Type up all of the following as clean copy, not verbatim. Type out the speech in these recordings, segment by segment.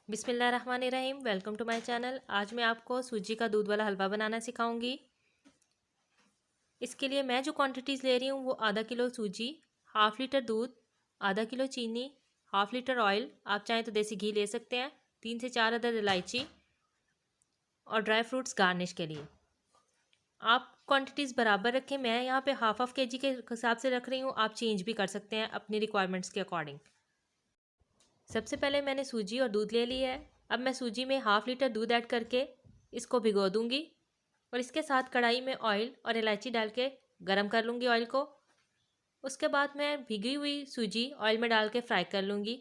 बिस्मिल्लाहिर्रहमानिर्रहीम। Welcome to my channel. आज मैं आपको सूजी का दूध वाला हलवा बनाना सिखाऊंगी। इसके लिए मैं जो क्वांटिटीज़ ले रही हूँ वो आधा किलो सूजी, हाफ़ लीटर दूध, आधा किलो चीनी, हाफ़ लीटर ऑयल, आप चाहें तो देसी घी ले सकते हैं, 3 से 4 अदद इलायची और ड्राई फ्रूट्स गार्निश के लिए। आप क्वांटिटीज़ बराबर रखें। मैं यहाँ पे हाफ केजी के हिसाब से रख रही हूँ, आप चेंज भी कर सकते हैं अपनी रिक्वायरमेंट्स के अकॉर्डिंग। सबसे पहले मैंने सूजी और दूध ले लिया है। अब मैं सूजी में हाफ़ लीटर दूध ऐड करके इसको भिगो दूंगी और इसके साथ कढ़ाई में ऑयल और इलायची डाल के गरम कर लूँगी ऑयल को। उसके बाद मैं भिगी हुई सूजी ऑयल में डाल के फ्राई कर लूँगी।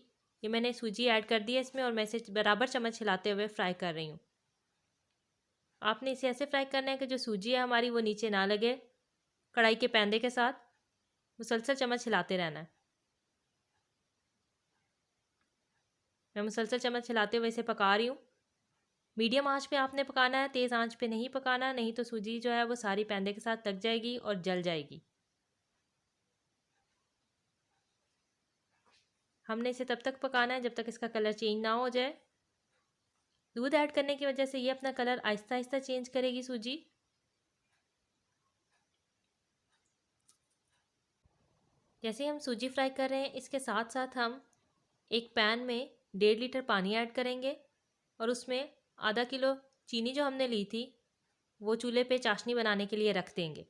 ये मैंने सूजी ऐड कर दी है इसमें और मैं इसे बराबर चम्मच हिलाते हुए फ्राई कर रही हूँ। आपने इसे ऐसे फ्राई करना है कि जो सूजी है हमारी वो नीचे ना लगे। कढ़ाई के पैंदे के साथ मुसलसल चम्मच हिलाते रहना है। मैं मुसलसल चम्मच हिलाते हुए इसे पका रही हूँ। मीडियम आंच पे आपने पकाना है, तेज़ आंच पे नहीं पकाना, नहीं तो सूजी जो है वो सारी पैंदे के साथ लग जाएगी और जल जाएगी। हमने इसे तब तक पकाना है जब तक इसका कलर चेंज ना हो जाए। दूध ऐड करने की वजह से ये अपना कलर आहिस्ता आहिस्ता चेंज करेगी सूजी। जैसे हम सूजी फ्राई कर रहे हैं इसके साथ साथ हम एक पैन में 1.5 लीटर पानी ऐड करेंगे और उसमें आधा किलो चीनी जो हमने ली थी वो चूल्हे पे चाशनी बनाने के लिए रख देंगे।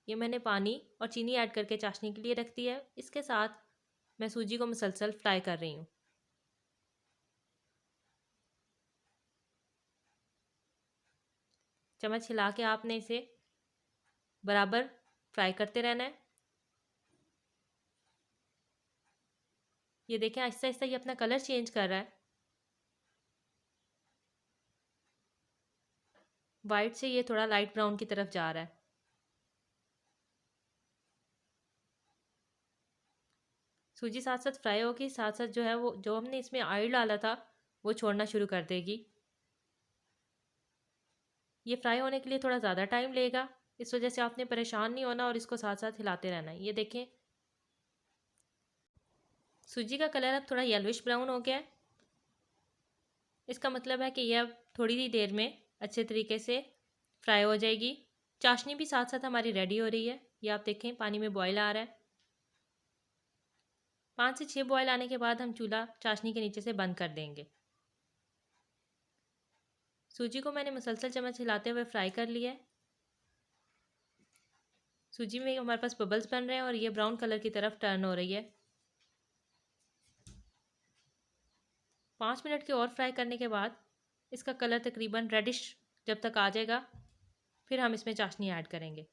ये मैंने पानी और चीनी ऐड करके चाशनी के लिए रख दी है। इसके साथ मैं सूजी को मुसलसल फ्राई कर रही हूँ। चम्मच हिला के आपने इसे बराबर फ्राई करते रहना है। ये देखें आहिस्ता आहिस्ता ये अपना कलर चेंज कर रहा है। वाइट से ये थोड़ा लाइट ब्राउन की तरफ जा रहा है। सूजी साथ साथ फ्राई होगी, साथ साथ जो है वो जो हमने इसमें ऑयल डाला था वो छोड़ना शुरू कर देगी। ये फ्राई होने के लिए थोड़ा ज़्यादा टाइम लेगा, इस वजह से आपने परेशान नहीं होना और इसको साथ साथ हिलाते रहना है। ये देखें सूजी का कलर अब थोड़ा येलोइश ब्राउन हो गया है। इसका मतलब है कि यह अब थोड़ी ही देर में अच्छे तरीके से फ्राई हो जाएगी। चाशनी भी साथ साथ हमारी रेडी हो रही है। ये आप देखें पानी में बॉयल आ रहा है। 5 से 6 बॉयल आने के बाद हम चूल्हा चाशनी के नीचे से बंद कर देंगे। सूजी को मैंने मुसलसल चम्मच हिलाते हुए फ्राई कर लिया है। सूजी में हमारे पास बबल्स बन रहे हैं और ये ब्राउन कलर की तरफ टर्न हो रही है। 5 मिनट के और फ्राई करने के बाद इसका कलर तकरीबन रेडिश जब तक आ जाएगा फिर हम इसमें चाशनी ऐड करेंगे।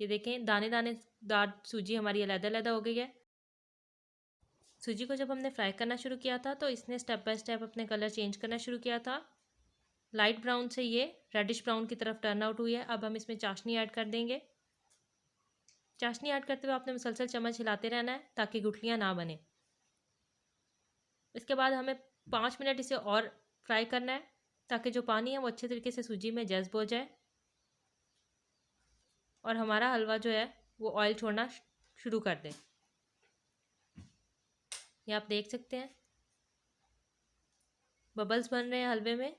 ये देखें दाने दाने दार सूजी हमारी अलग-अलग हो गई है। सूजी को जब हमने फ्राई करना शुरू किया था तो इसने स्टेप बाय स्टेप अपने कलर चेंज करना शुरू किया था। लाइट ब्राउन से ये रेडिश ब्राउन की तरफ टर्न आउट हुई है। अब हम इसमें चाशनी ऐड कर देंगे। चाशनी ऐड करते हुए आपने मुसलसल चम्मच हिलाते रहना है ताकि गुठलियाँ ना बने। इसके बाद हमें 5 मिनट इसे और फ्राई करना है ताकि जो पानी है वो अच्छे तरीके से सूजी में जज्ब हो जाए और हमारा हलवा जो है वो ऑयल छोड़ना शुरू कर दे। ये आप देख सकते हैं बबल्स बन रहे हैं हलवे में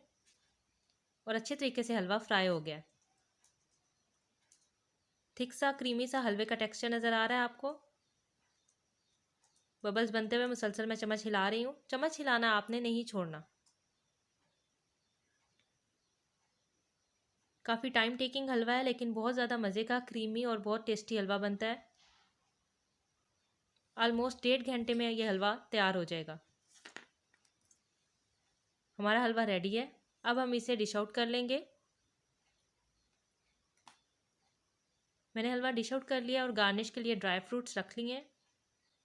और अच्छे तरीके से हलवा फ्राई हो गया। थिक सा क्रीमी सा हलवे का टेक्सचर नज़र आ रहा है आपको। बबल्स बनते हुए मुसलसल मैं चम्मच हिला रही हूँ। चम्मच हिलाना आपने नहीं छोड़ना। काफ़ी टाइम टेकिंग हलवा है लेकिन बहुत ज़्यादा मज़े का क्रीमी और बहुत टेस्टी हलवा बनता है। ऑलमोस्ट 1.5 घंटे में ये हलवा तैयार हो जाएगा। हमारा हलवा रेडी है। अब हम इसे डिश आउट कर लेंगे। मैंने हलवा डिश आउट कर लिया और गार्निश के लिए ड्राई फ्रूट्स रख लिए हैं।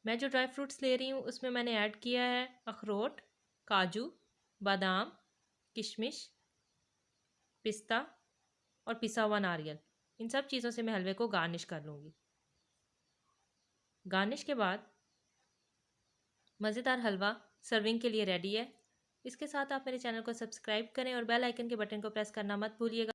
मैं जो ड्राई फ्रूट्स ले रही हूँ उसमें मैंने ऐड किया है अखरोट, काजू, बादाम, किशमिश, पिस्ता और पिसा हुआ नारियल। इन सब चीज़ों से मैं हलवे को गार्निश कर लूँगी। गार्निश के बाद मज़ेदार हलवा सर्विंग के लिए रेडी है। इसके साथ आप मेरे चैनल को सब्सक्राइब करें और बेल आइकन के बटन को प्रेस करना मत भूलिएगा।